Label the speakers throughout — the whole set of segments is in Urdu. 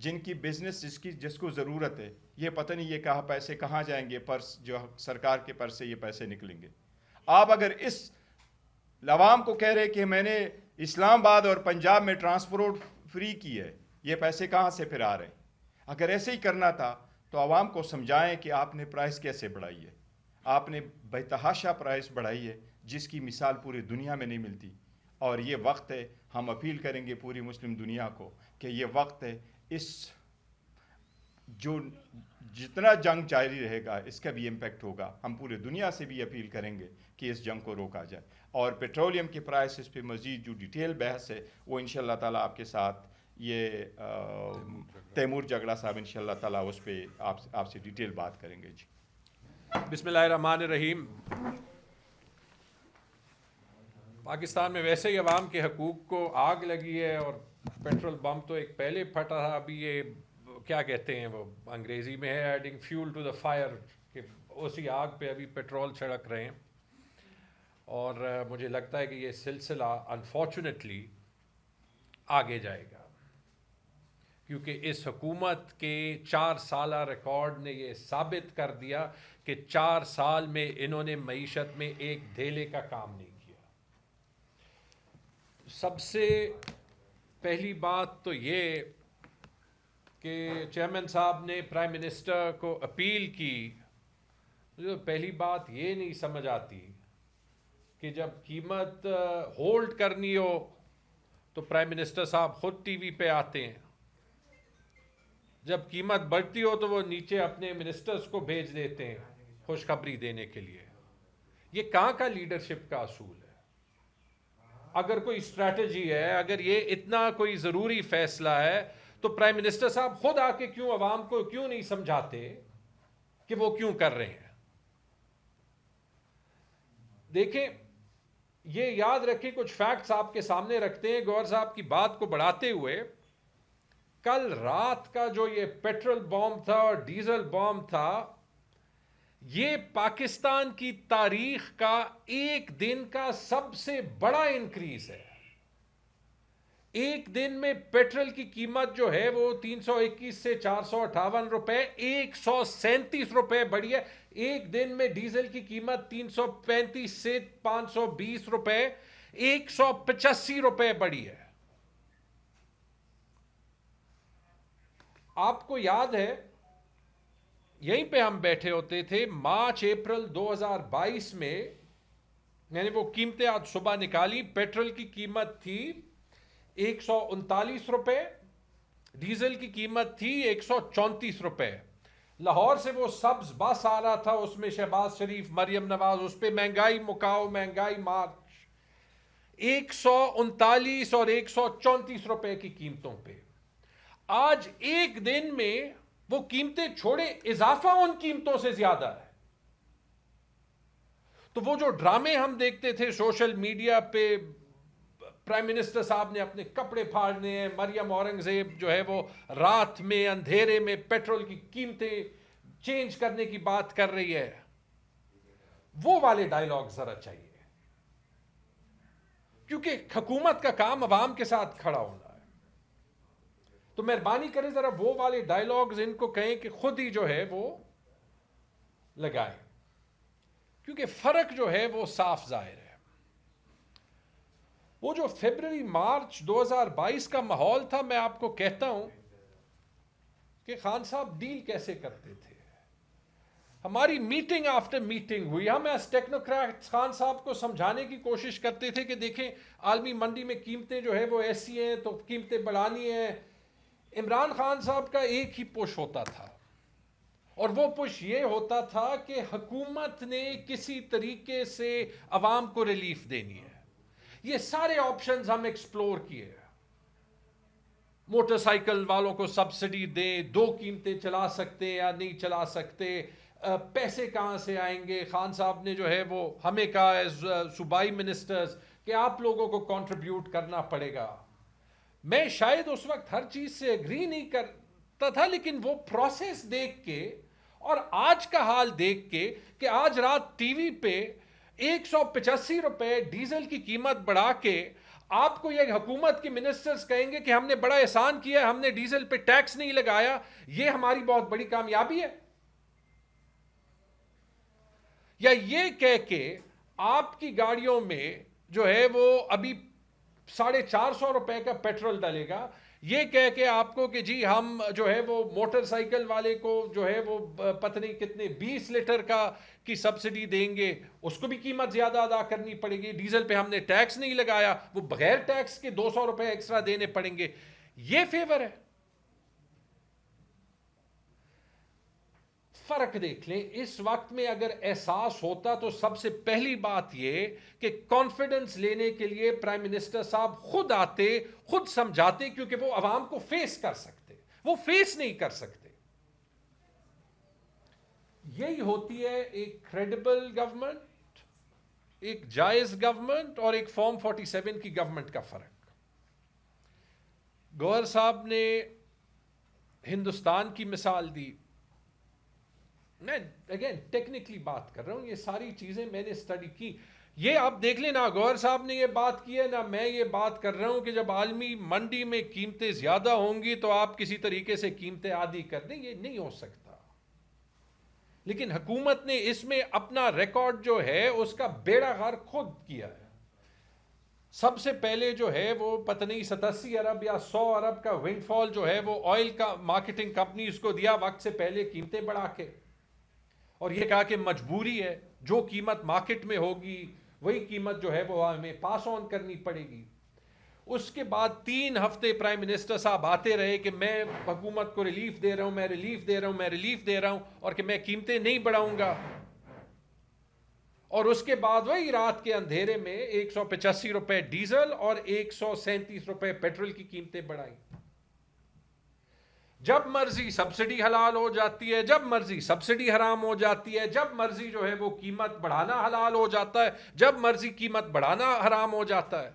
Speaker 1: جن کی بزنس جس کو ضرورت ہے، یہ پتہ نہیں یہ کہاں پیسے کہاں جائیں گے، پرس جو سرکار کے پرس سے یہ پیسے نکلیں گے. آپ اگر اس عوام کو کہہ رہے کہ میں نے اسلام آباد اور پنجاب میں ٹرانسپورٹ فری کی ہے، یہ پیسے کہاں سے پھر آ رہے ہیں؟ اگر ایسے ہی کرنا تھا تو عوام کو سمجھائیں کہ آپ نے پرائس کیسے بڑھائی ہے. آپ نے بے تحاشا پرائس بڑھائی ہے جس کی مثال پوری دنیا میں نہیں ملتی. اور یہ وقت ہے، ہم اپیل کریں گے پوری مسلم دنیا کو کہ یہ وقت ہے، اس جو جتنا جنگ جاری رہے گا اس کا بھی امپیکٹ ہوگا. ہم پورے دنیا سے بھی اپیل کریں گے کہ اس جنگ کو روکا جائے. اور پیٹرولیم کے پرائسز پہ مزید جو ڈیٹیل بحث ہے وہ انشاءاللہ تعالیٰ آپ کے ساتھ یہ تیمور جگڑا صاحب انشاءاللہ تعالیٰ اس پہ آپ سے ڈیٹیل بات کریں گے. جی
Speaker 2: بسم اللہ الرحمن الرحیم. پاکستان میں ویسے ہی عوام کے حقوق کو آگ لگی ہے، اور پیٹرول بم تو ایک پہلے پھٹا تھا، ابھی یہ کیا کہتے ہیں وہ انگریزی میں ہے adding fuel to the fire, کہ اسی آگ پہ ابھی پیٹرول چھڑک رہے ہیں. اور مجھے لگتا ہے کہ یہ سلسلہ انفارچونیٹلی آگے جائے گا، کیونکہ اس حکومت کے 4 سالہ ریکارڈ نے یہ ثابت کر دیا کہ 4 سال میں انہوں نے معیشت میں ایک دھیلے کا کام نہیں کیا. سب سے پہلی بات تو یہ کہ چیئرمین صاحب نے پرائم منسٹر کو اپیل کی. پہلی بات یہ نہیں سمجھ آتی کہ جب قیمت ہولڈ کرنی ہو تو پرائم منسٹر صاحب خود ٹی وی پہ آتے ہیں، جب قیمت بڑھتی ہو تو وہ نیچے اپنے منسٹرز کو بھیج دیتے ہیں خوشخبری دینے کے لیے. یہ کہاں کا لیڈرشپ کا اصول ہے؟ اگر کوئی اسٹریٹجی ہے، اگر یہ اتنا کوئی ضروری فیصلہ ہے تو پرائم منسٹر صاحب خود آ کے کیوں عوام کو کیوں نہیں سمجھاتے کہ وہ کیوں کر رہے ہیں؟ دیکھیں، یہ یاد رکھیں، کچھ فیکٹس آپ کے سامنے رکھتے ہیں گور صاحب کی بات کو بڑھاتے ہوئے. کل رات کا جو یہ پیٹرول بام تھا اور ڈیزل بام تھا، یہ پاکستان کی تاریخ کا ایک دن کا سب سے بڑا انکریز ہے. ایک دن میں پیٹرول کی قیمت جو ہے وہ 321 سے 458 روپے 137 روپے بڑھی ہے. ایک دن میں ڈیزل کی قیمت 335 سے 520 روپے 185 روپے بڑھی ہے. آپ کو یاد ہے یہیں پہ ہم بیٹھے ہوتے تھے مارچ اپریل 2022 میں، میں نے وہ قیمتیں آج صبح نکالی. پیٹرول کی قیمت تھی 139 روپے، ڈیزل کی قیمت تھی 134 روپے. لاہور سے وہ سبز بس آ رہا تھا، اس میں شہباز شریف، مریم نواز، اس پہ مہنگائی مکاؤ، مہنگائی مارچ. 139 اور 134 روپے کی قیمتوں پہ آج ایک دن میں وہ قیمتیں چھوڑے، اضافہ ان قیمتوں سے زیادہ ہے. تو وہ جو ڈرامے ہم دیکھتے تھے سوشل میڈیا پہ، پرائم منسٹر صاحب نے اپنے کپڑے پھاڑنے ہیں، مریم اورنگزیب جو ہے وہ رات میں اندھیرے میں پیٹرول کی قیمتیں چینج کرنے کی بات کر رہی ہے، وہ والے ڈائیلاگ ذرا چاہیے. کیونکہ حکومت کا کام عوام کے ساتھ کھڑا ہونا ہے. تو مہربانی کریں ذرا وہ والے ڈائیلاگز ان کو کہیں کہ خود ہی جو ہے وہ لگائیں، کیونکہ فرق جو ہے وہ صاف ظاہر ہے. وہ جو فیبروری مارچ 2022 کا ماحول تھا، میں آپ کو کہتا ہوں کہ خان صاحب ڈیل کیسے کرتے تھے. ہماری میٹنگ آفٹر میٹنگ ہوئی، ہم ایس ٹیکنوکریٹس خان صاحب کو سمجھانے کی کوشش کرتے تھے کہ دیکھیں عالمی منڈی میں قیمتیں جو ہے وہ ایسی ہیں تو قیمتیں بڑھانی ہیں. عمران خان صاحب کا ایک ہی پش ہوتا تھا، اور وہ پش یہ ہوتا تھا کہ حکومت نے کسی طریقے سے عوام کو ریلیف دینی ہے. یہ سارے آپشنز ہم ایکسپلور کیے. موٹر سائیکل والوں کو سبسڈی دیں، 2 قیمتیں چلا سکتے یا نہیں چلا سکتے، پیسے کہاں سے آئیں گے. خان صاحب نے جو ہے وہ ہمیں کہا ایز صوبائی منسٹرز کہ آپ لوگوں کو کنٹریبیوٹ کرنا پڑے گا. میں شاید اس وقت ہر چیز سے اگری نہیں کرتا تھا، لیکن وہ پروسیس دیکھ کے اور آج کا حال دیکھ کے کہ آج رات ٹی وی پہ 185 روپے ڈیزل کی قیمت بڑھا کے آپ کو یہ حکومت کے منسٹرز کہیں گے کہ ہم نے بڑا احسان کیا، ہم نے ڈیزل پہ ٹیکس نہیں لگایا، یہ ہماری بہت بڑی کامیابی ہے؟ یا یہ کہہ کے آپ کی گاڑیوں میں جو ہے وہ ابھی 450 روپے کا پیٹرول ڈالے گا، یہ کہہ کے آپ کو کہ جی ہم جو ہے وہ موٹر سائیکل والے کو جو ہے وہ پتہ نہیں کتنے 20 لیٹر کی سبسڈی دیں گے، اس کو بھی قیمت زیادہ ادا کرنی پڑے گی، ڈیزل پہ ہم نے ٹیکس نہیں لگایا، وہ بغیر ٹیکس کے 200 روپے ایکسٹرا دینے پڑیں گے۔ یہ فیور ہے۔ فرق دیکھ لیں، اس وقت میں اگر احساس ہوتا تو سب سے پہلی بات یہ کہ کانفیڈنس لینے کے لیے پرائم منسٹر صاحب خود آتے، خود سمجھاتے، کیونکہ وہ عوام کو فیس کر سکتے، وہ فیس نہیں کر سکتے۔ یہی ہوتی ہے ایک کریڈیبل گورنمنٹ، ایک جائز گورنمنٹ اور ایک فارم 47 کی گورنمنٹ کا فرق۔ گوہر صاحب نے ہندوستان کی مثال دی، میں اگین ٹیکنیکلی بات کر رہا ہوں، یہ ساری چیزیں میں نے اسٹڈی کی۔ یہ آپ دیکھ لیں، نہ گوہر صاحب نے یہ بات کی ہے نہ میں یہ بات کر رہا ہوں کہ جب عالمی منڈی میں قیمتیں زیادہ ہوں گی تو آپ کسی طریقے سے قیمتیں عادی کر دیں، یہ نہیں ہو سکتا۔ لیکن حکومت نے اس میں اپنا ریکارڈ جو ہے اس کا بیڑا غرق خود کیا ہے۔ سب سے پہلے جو ہے وہ پتہ نہیں 87 ارب یا 100 ارب کا ونڈ فال جو ہے وہ آئل کا مارکیٹنگ کمپنیز کو دیا وقت سے پہلے قیمتیں بڑھا کے، اور یہ کہا کہ مجبوری ہے، جو قیمت مارکیٹ میں ہوگی وہی قیمت جو ہے وہ ہمیں پاس آن کرنی پڑے گی۔ اس کے بعد 3 ہفتے پرائم منسٹر صاحب آتے رہے کہ میں حکومت کو ریلیف دے رہا ہوں، میں ریلیف دے رہا ہوں، میں ریلیف دے رہا ہوں، اور کہ میں قیمتیں نہیں بڑھاؤں گا۔ اور اس کے بعد وہی رات کے اندھیرے میں 185 روپے ڈیزل اور 137 روپے پیٹرول کی قیمتیں بڑھائیں۔ جب مرضی سبسڈی حلال ہو جاتی ہے، جب مرضی سبسڈی حرام ہو جاتی ہے، جب مرضی جو ہے وہ قیمت بڑھانا حلال ہو جاتا ہے، جب مرضی قیمت بڑھانا حرام ہو جاتا ہے۔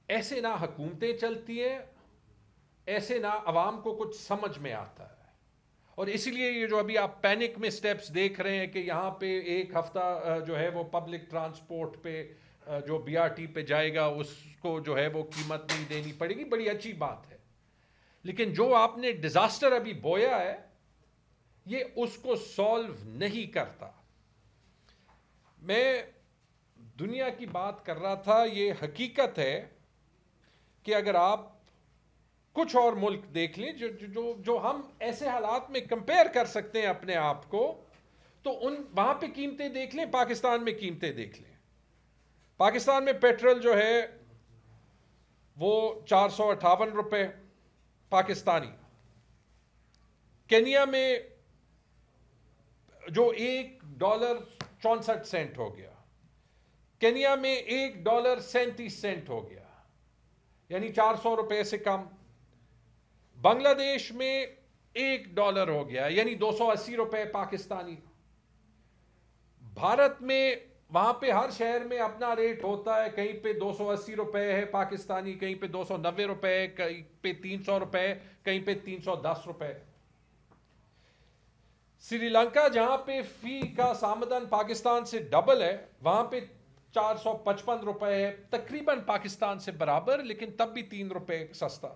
Speaker 2: ایسے نہ حکومتیں چلتی ہیں، ایسے نہ عوام کو کچھ سمجھ میں آتا ہے۔ اور اسی لیے یہ جو ابھی آپ پینک میں سٹیپس دیکھ رہے ہیں کہ یہاں پہ ایک ہفتہ جو ہے وہ پبلک ٹرانسپورٹ پہ جو بی آر ٹی پہ جائے گا اس کو جو ہے وہ قیمت نہیں دینی پڑے گی، بڑی اچھی بات ہے۔ لیکن جو آپ نے ڈیزاسٹر ابھی بویا ہے یہ اس کو سولو نہیں کرتا۔ میں دنیا کی بات کر رہا تھا، یہ حقیقت ہے کہ اگر آپ کچھ اور ملک دیکھ لیں جو ہم ایسے حالات میں کمپیئر کر سکتے ہیں اپنے آپ کو، تو وہاں پہ قیمتیں دیکھ لیں، پاکستان میں قیمتیں دیکھ لیں۔ پاکستان میں پیٹرول جو ہے وہ 458 روپے پاکستانی، کینیا میں جو $1.64 ہو گیا، کینیا میں $1.37 ہو گیا، یعنی 400 روپے سے کم۔ بنگلہ دیش میں $1 ہو گیا، یعنی 280 روپے پاکستانی۔ بھارت میں وہاں پہ ہر شہر میں اپنا ریٹ ہوتا ہے، کہیں پہ 280 روپے ہے پاکستانی، کہیں پہ 290 روپے، کہیں پہ 300 روپے، کہیں پہ 310 روپے۔ سری لنکا جہاں پہ فی کا آمدن پاکستان سے ڈبل ہے، وہاں پہ 455 روپے ہے، تقریباً پاکستان سے برابر، لیکن تب بھی 3 روپے سستا۔